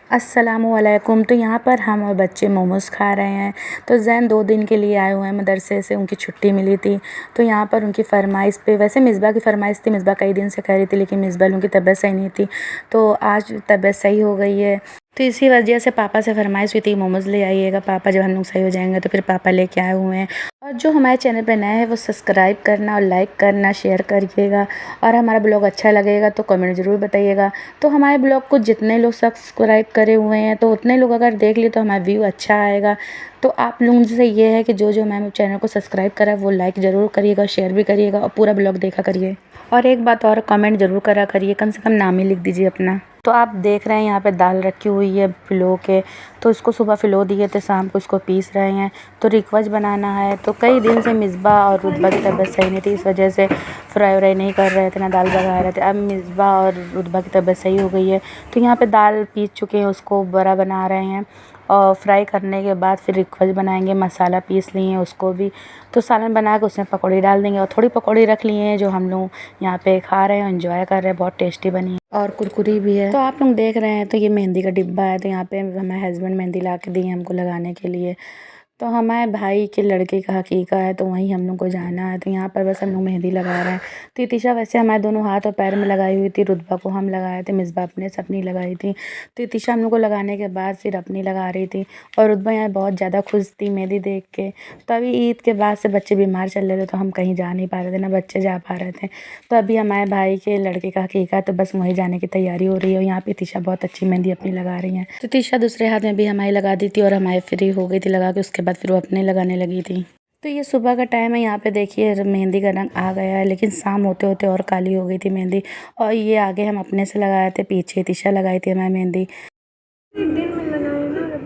अस्सलामुअलैकुम। तो यहाँ पर हम और बच्चे मोमोज़ खा रहे हैं। तो ज़ैन 2 दिन के लिए आए हुए हैं मदरसे से, उनकी छुट्टी मिली थी। तो यहाँ पर उनकी फ़रमाइश पे, वैसे मिस्बा की फ़रमाइश थी, मिस्बा कई दिन से कह रही थी, लेकिन मिस्बा की तबीयत सही नहीं थी। तो आज तबीयत सही हो गई है। तो इसी वजह से पापा से फ़रमाइश हुई थी मोमोज़ ले आइएगा पापा, जब हम लोग सही हो जाएंगे तो फिर पापा लेके आए हुए हैं। और जो हमारे चैनल पे नए हैं वो सब्सक्राइब करना और लाइक करना, शेयर करिएगा। और हमारा ब्लॉग अच्छा लगेगा तो कमेंट ज़रूर बताइएगा। तो हमारे ब्लॉग को जितने लोग सब्सक्राइब करे हुए हैं तो उतने लोग अगर देख लिए तो हमारा व्यू अच्छा आएगा। तो आप लोगों से ये है कि जो जो मैम चैनल को सब्सक्राइब करा वो लाइक ज़रूर करिएगा, शेयर भी करिएगा और पूरा ब्लॉग देखा करिए। और एक बात और, कमेंट ज़रूर करा करिए, कम से कम नाम ही लिख दीजिए अपना। तो आप देख रहे हैं यहाँ पे दाल रखी हुई है फ़िलो के। तो इसको सुबह फ़िलो दिए थे, शाम को इसको पीस रहे हैं। तो रिकवच बनाना है। तो कई दिन से मिस्बा और रुतबा की तबीयत सही नहीं थी, इस वजह से फ्राई व्राई नहीं कर रहे थे, ना दाल बघा रहे थे। अब मिस्बा और रुतबा की तबीयत सही हो गई है। तो यहाँ पे दाल पीस चुके हैं, उसको बड़ा बना रहे हैं। और फ्राई करने के बाद फिर रिकवच बनाएंगे। मसाला पीस लिए हैं उसको भी। तो सालन बना के उसमें पकौड़ी डाल देंगे। और थोड़ी पकौड़ी रख लिए हैं जो हम लोग यहाँ पे खा रहे हैं, एंजॉय कर रहे हैं। बहुत टेस्टी बनी है और कुरकुरी भी है। तो आप लोग देख रहे हैं तो ये मेहंदी का डिब्बा है। तो यहाँ पे हमारे हस्बैंड मेहंदी ला के दी है हमको लगाने के लिए। तो हमारे भाई के लड़के का हकीका है, तो वहीं हम लोग को जाना है। तो यहाँ पर बस हम लोग मेहंदी लगा रहे हैं। तो इतिशा वैसे हमारे दोनों हाथ और पैर में लगाई हुई थी, रुतबा को हम लगाए थे, मिसबा अपने से अपनी लगाई थी। तो इतिशा हम लोग को लगाने के बाद फिर अपनी लगा रही थी। और रुतबा यहाँ बहुत ज़्यादा खुश थी मेहंदी देख के। तो अभी ईद के बाद से बच्चे बीमार चल रहे थे, तो हम कहीं जा नहीं पा रहे थे, ना बच्चे जा पा रहे थे। तो अभी हमारे भाई के लड़के का हकीका है, तो बस वहीं जाने की तैयारी हो रही है। और यहाँ पे इतिशा बहुत अच्छी मेहंदी अपनी लगा रही हैं। तो इतिशा दूसरे हाथ में भी हमारी लगा दी थी और हमारी फ्री हो गई थी लगा के। उसके बाद फिर वो अपने लगाने लगी थी। तो ये सुबह का टाइम है। यहाँ पे देखिए मेहंदी का रंग आ गया है, लेकिन शाम होते होते और काली हो गई थी मेहंदी। और ये आगे हम अपने से लगाए थे, पीछे इतिशा लगाई थी हमारी मेहंदी।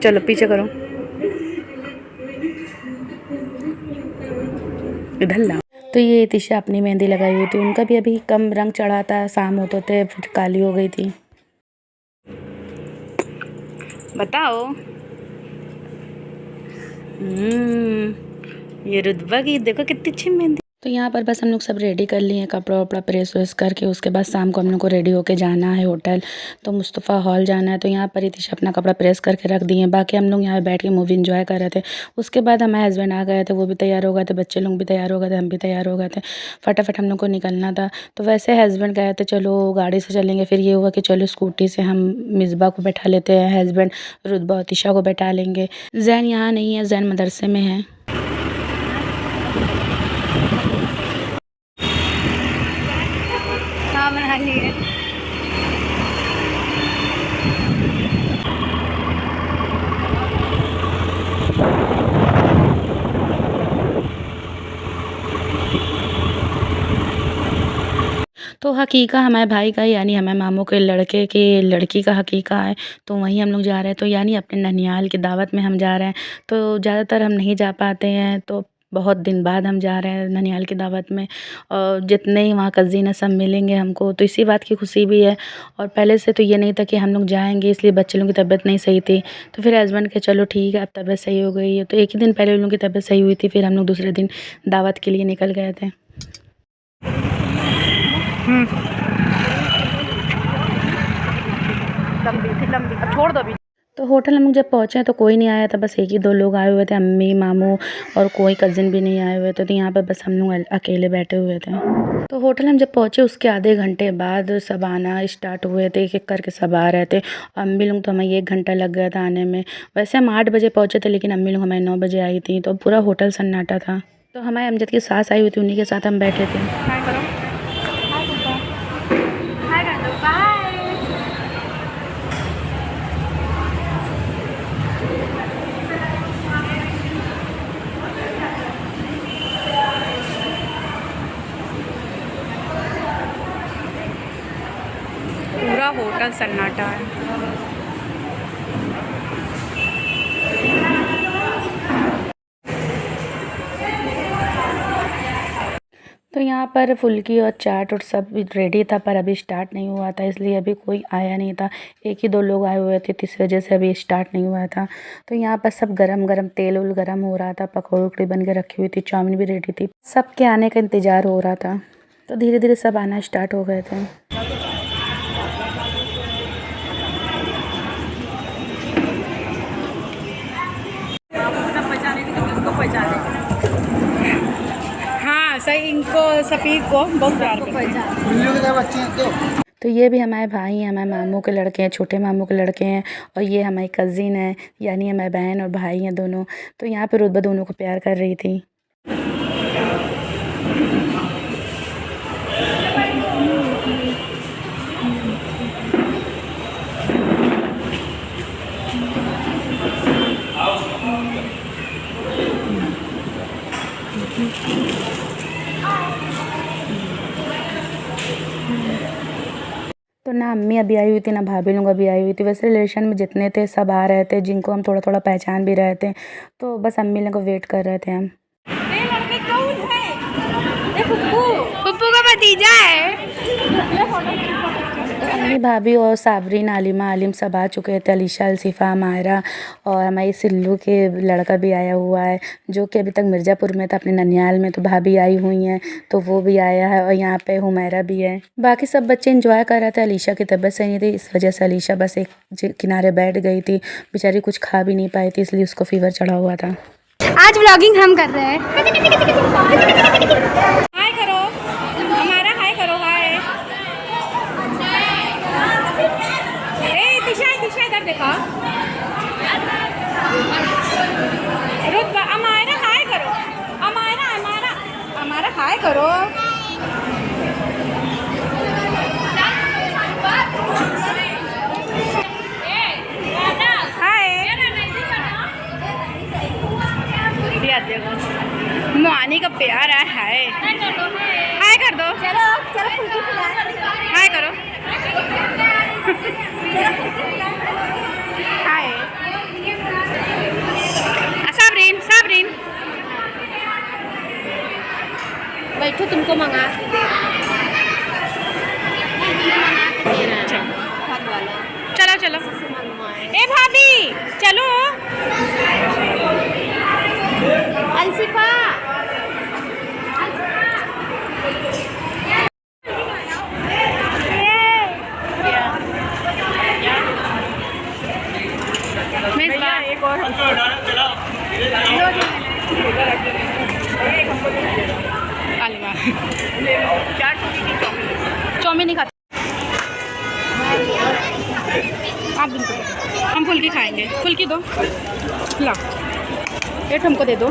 चलो पीछे करो, इधर लाओ। तो ये इतिशा अपनी मेहंदी लगाई हुई थी। उनका भी अभी कम रंग चढ़ा था, शाम होते होते फिर काली हो गई थी। बताओ। ये रुतबा की देखो कितनी अच्छी मेहंदी। तो यहाँ पर बस हम लोग सब रेडी कर लिए हैं, कपड़ा वपड़ा प्रेस वेस करके। उसके बाद शाम को हम लोग को रेडी होके जाना है होटल। तो मुस्तफ़ा हॉल जाना है। तो यहाँ पर इतिशा अपना कपड़ा प्रेस करके रख दिए हैं। बाकी हम लोग यहाँ पे बैठ के मूवी एंजॉय कर रहे थे। उसके बाद हमारे हस्बैंड आ गए थे, वो भी तैयार हो गए थे, बच्चे लोग भी तैयार हो गए थे, हम भी तैयार हो गए थे। फटाफट हम लोग को निकलना था। तो वैसे हस्बैंड गए थे चलो गाड़ी से चलेंगे, फिर ये हुआ कि चलो स्कूटी से हम मिसबा को बैठा लेते हैं, हस्बैंड रुतबा और इतिशा को बैठा लेंगे। जैन यहाँ नहीं है, जैन मदरसे में है। तो हकीका हमारे भाई का, यानी हमारे मामू के लड़के की लड़की का हकीका है। तो वहीं हम लोग जा रहे हैं। तो यानी अपने ननिहाल की दावत में हम जा रहे हैं। तो ज़्यादातर हम नहीं जा पाते हैं, तो बहुत दिन बाद हम जा रहे हैं ननिहाल की दावत में। और जितने ही वहाँ कज़िन है सब मिलेंगे हमको, तो इसी बात की खुशी भी है। और पहले से तो ये नहीं था कि हम लोग जाएंगे, इसलिए बच्चे लोगों की तबीयत नहीं सही थी। तो फिर हस्बैंड के चलो ठीक है अब तबीयत सही हो गई है। तो एक ही दिन पहले उन लोगों की तबीयत सही हुई थी, फिर हम लोग दूसरे दिन दावत के लिए निकल गए थे। लंबी अब छोड़ दो अभी। तो होटल हम लोग जब पहुँचे तो कोई नहीं आया था, बस एक ही दो लोग आए हुए थे, अम्मी मामू, और कोई कज़िन भी नहीं आए हुए थे। तो यहाँ पर बस हम लोग अकेले बैठे हुए थे। तो होटल हम जब पहुँचे उसके आधे घंटे बाद सब आना स्टार्ट हुए थे, एक एक करके सब आ रहे थे। अम्मी लोग तो हमें 1 घंटा लग गया था आने में। वैसे हम 8 बजे पहुँचे थे, लेकिन अम्मी लोग हमें 9 बजे आई थी। तो पूरा होटल सन्नाटा था। तो हमारे अमजद की सास आई हुई थी, उन्हीं के साथ हम बैठे थे। पूरा होटल सन्नाटा है। तो यहाँ पर फुल्की और चाट और सब रेडी था, पर अभी स्टार्ट नहीं हुआ था, इसलिए अभी कोई आया नहीं था। एक ही दो लोग आए हुए थे, तो इस वजह से अभी स्टार्ट नहीं हुआ था। तो यहाँ पर सब गरम गरम तेल उल गरम हो रहा था, पकौड़ी उकड़ी बन के रखी हुई थी, चाउमीन भी रेडी थी, सबके आने का इंतज़ार हो रहा था। तो धीरे धीरे सब आना स्टार्ट हो गए थे। सफ़ीद को बहुत प्यार करते हैं। तो ये भी हमारे भाई हैं, हमारे मामू के लड़के हैं, छोटे मामू के लड़के हैं। और ये हमारी कज़िन है, यानी हमारे बहन और भाई हैं दोनों। तो यहाँ पे रुतबा दोनों को प्यार कर रही थी। तो ना अम्मी अभी आई हुई थी, ना भाभी लोग अभी आई हुई थी। वैसे रिलेशन में जितने थे सब आ रहे थे, जिनको हम थोड़ा थोड़ा पहचान भी रहे थे। तो बस अम्मी लोग को वेट कर रहे थे हम। पप्पू का भतीजा है। तो अम्मी भाभी और साबरीन आलिमा आलिम सब आ चुके थे। अलीशा अलसिफ़ा मायरा और हमारी सिल्लू के लड़का भी आया हुआ है, जो कि अभी तक मिर्ज़ापुर में था अपने ननियाल में। तो भाभी आई हुई हैं, तो वो भी आया है। और यहाँ पे हुमैरा भी है। बाकी सब बच्चे इंजॉय कर रहे थे। अलीशा की तबीयत सही नहीं थी, इस वजह से अलीशा बस एक किनारे बैठ गई थी। बेचारी कुछ खा भी नहीं पाई थी, इसलिए उसको फ़ीवर चढ़ा हुआ था। आज व्लॉगिंग हम कर रहे हैं। हाय करो हमारा, हाय करो, हाय। ए दिशा इधर देखो। रुतबा हमारा हाय करो, हमारा हाय करो। मुआनी का प्यार है। हाय कर दो। चलो हाय करो। हाय साबरीन बैठो, तुमको मंगा चलो ए भाभी चलो। अलसिफा चौमिन नहीं खाते आप, बिल्कुल हम फुल्की खाएंगे। फुल्की दो, ला एक हमको दे दो।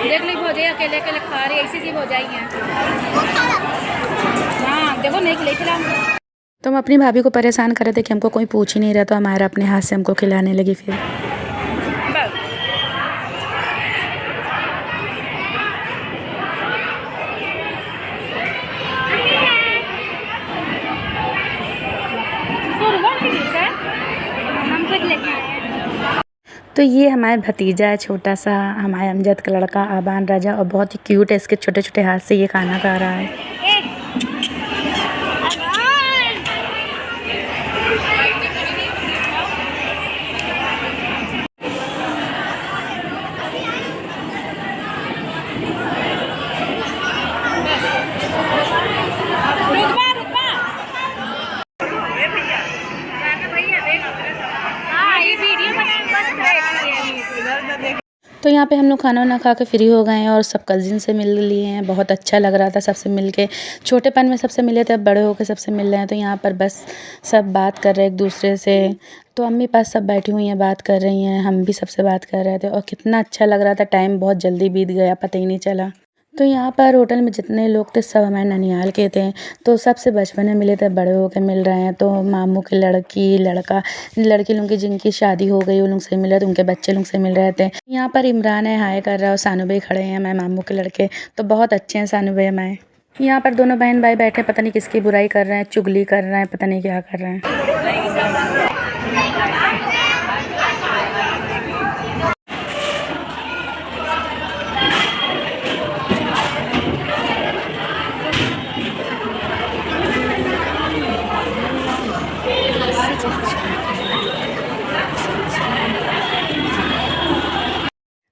देख ली भोजे अकेले अकेले खा रही, ऐसी चीज हो जाएगी। हाँ देखो नहीं खिला। तो हम अपनी भाभी को परेशान कर रहे थे कि हमको कोई पूछ ही नहीं रहा, तो हमारा अपने हाथ से हमको खिलाने लगी। फिर तो ये हमारा भतीजा है छोटा सा, हमारे अमजद का लड़का आबान राजा, और बहुत ही क्यूट है। इसके छोटे छोटे हाथ से ये खाना खा रहा है। तो यहाँ पे हम लोग खाना वाना खा के फ्री हो गए हैं और सब कज़िन से मिल लिए हैं। बहुत अच्छा लग रहा था सबसे मिल के। छोटेपन में सबसे मिले थे, अब बड़े होकर सबसे मिल रहे हैं। तो यहाँ पर बस सब बात कर रहे हैं एक दूसरे से। तो अम्मी पास सब बैठी हुई हैं, बात कर रही हैं, हम भी सबसे बात कर रहे थे। और कितना अच्छा लग रहा था, टाइम बहुत जल्दी बीत गया, पता ही नहीं चला। तो यहाँ पर होटल में जितने लोग थे सब हमारे ननिहाल के थे। तो सबसे बचपन में मिले थे, बड़े होकर मिल रहे हैं। तो मामू की लड़की लोग की जिनकी शादी हो गई उन लोग से मिले, तो उनके बच्चे लोग से मिल रहे थे। यहाँ पर इमरान है, हाय कर रहा है, और सानू भाई खड़े हैं, हमारे मामू के लड़के। तो बहुत अच्छे हैं सानू भाई हमारे। यहाँ पर दोनों बहन भाई बैठे, पता नहीं किसकी बुराई कर रहे हैं, चुगली कर रहे हैं, पता नहीं क्या कर रहे हैं।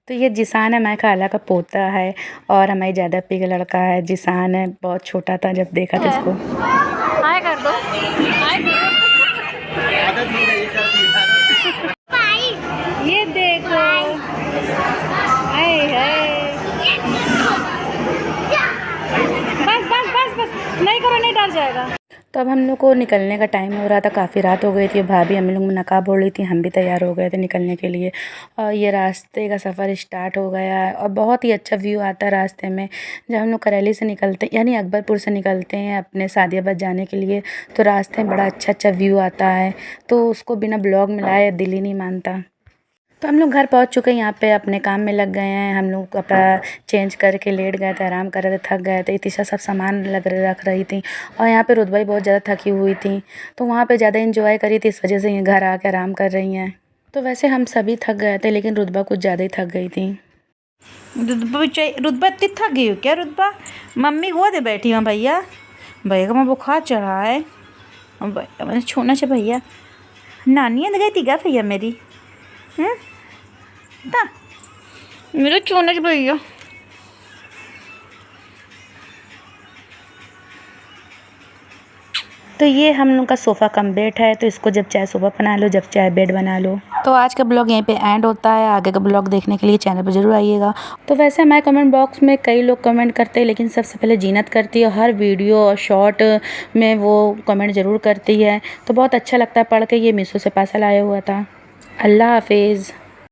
तो ये जिसान है, मैं खाला का पोता है और हमारी ज़्यादा पी का लड़का है। जिसान है, बहुत छोटा था जब देखा था इसको। हाय कर दो। ये देखो, बस नहीं करो, नहीं डर जाएगा। तो अब हम लोग को निकलने का टाइम हो रहा था, काफ़ी रात हो गई थी। भाभी हम लोग नकाब बोल रही थी, हम भी तैयार हो गए थे निकलने के लिए। और ये रास्ते का सफ़र स्टार्ट हो गया है और बहुत ही अच्छा व्यू आता है रास्ते में। जब हम लोग करेली से निकलते यानी अकबरपुर से निकलते हैं अपने सादियाबाद जाने के लिए, तो रास्ते में बड़ा अच्छा व्यू आता है। तो उसको बिना ब्लॉग में लाए दिल ही नहीं मानता। तो हम लोग घर पहुंच चुके हैं, यहाँ पे अपने काम में लग गए हैं। हम लोग कपड़ा चेंज करके लेट गए थे, आराम कर रहे थे, थक गए थे। इतिशा सब सामान रख रही थी और यहाँ पे रुतबा भी बहुत ज़्यादा थकी हुई थी, तो वहाँ पे ज़्यादा इंजॉय करी थी, इस वजह से ये घर आके आराम कर रही हैं। तो वैसे हम सभी थक गए थे, लेकिन रुतबा कुछ ज़्यादा ही थक गई थी। रुतबा इतनी थक गई हो क्या? रुतबा मम्मी गोद बैठी हूँ भैया, भैया का मैं बुखार चढ़ा है। भैया मैंने छोड़ना चाहिए भैया, नानी आ गई थी क्या भैया मेरी? मेरा छोड़ना चाहिए भैया। तो ये हम लोग का सोफ़ा कम बेड है, तो इसको जब चाहे सोफ़ा बना लो, जब चाहे बेड बना लो। तो आज का ब्लॉग यहीं पे एंड होता है। आगे का ब्लॉग देखने के लिए चैनल पर ज़रूर आइएगा। तो वैसे हमारे कमेंट बॉक्स में कई लोग कमेंट करते हैं, लेकिन सबसे पहले जीनत करती है। हर वीडियो और शॉर्ट में वो कमेंट ज़रूर करती है, तो बहुत अच्छा लगता है पढ़ के। ये मीशो से पार्सल आया हुआ था। अल्लाह हाफिज़।